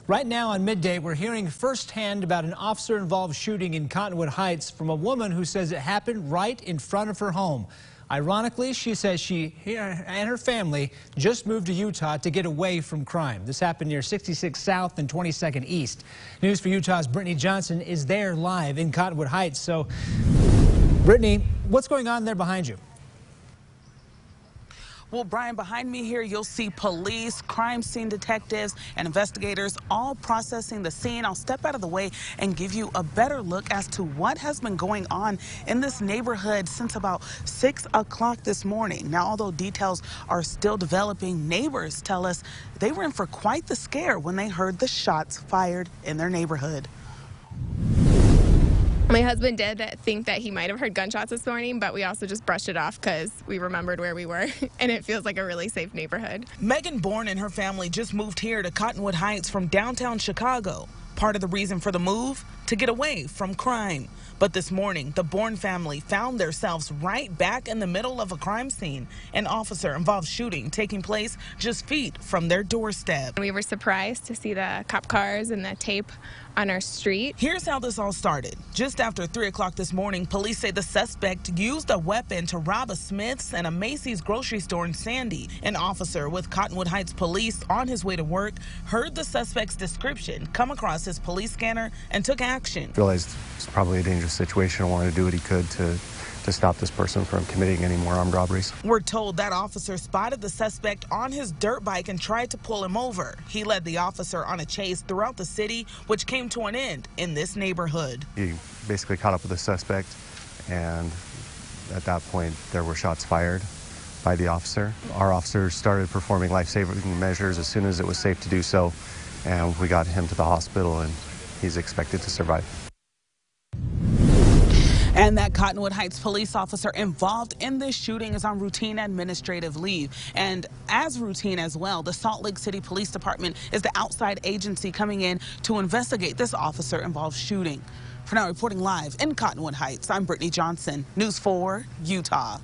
Right now on Midday, we're hearing firsthand about an officer-involved shooting in Cottonwood Heights from a woman who says it happened right in front of her home. Ironically, she says she and her family just moved to Utah to get away from crime. This happened near 66 South and 22nd East. News for Utah's Brittany Johnson is there live in Cottonwood Heights. So, Brittany, what's going on there behind you? Well, Brian, behind me here, you'll see police, crime scene detectives, and investigators all processing the scene. I'll step out of the way and give you a better look as to what has been going on in this neighborhood since about 6 o'clock this morning. Now, although details are still developing, neighbors tell us they were in for quite the scare when they heard the shots fired in their neighborhood. My husband did think that he might have heard gunshots this morning, but we also just brushed it off because we remembered where we were, and it feels like a really safe neighborhood. Megan Bourne and her family just moved here to Cottonwood Heights from downtown Chicago. Part of the reason for the move? To get away from crime. But this morning, the Bourne family found themselves right back in the middle of a crime scene. An officer-involved shooting taking place just feet from their doorstep. We were surprised to see the cop cars and the tape on our street. Here's how this all started. Just after 3 o'clock this morning, police say the suspect used a weapon to rob a Smith's and a Macy's grocery store in Sandy. An officer with Cottonwood Heights police on his way to work heard the suspect's description come across his police scanner and took action. Realized it's probably a dangerous situation and wanted to do what he could to stop this person from committing any more armed robberies. We're told that officer spotted the suspect on his dirt bike and tried to pull him over. He led the officer on a chase throughout the city, which came to an end in this neighborhood. He basically caught up with the suspect, and at that point there were shots fired by the officer. Our officers started performing life-saving measures as soon as it was safe to do so, and we got him to the hospital, and he's expected to survive. And that Cottonwood Heights police officer involved in this shooting is on routine administrative leave. And as routine as well, the Salt Lake City Police Department is the outside agency coming in to investigate this officer-involved shooting. For now, reporting live in Cottonwood Heights, I'm Brittany Johnson, News 4 Utah.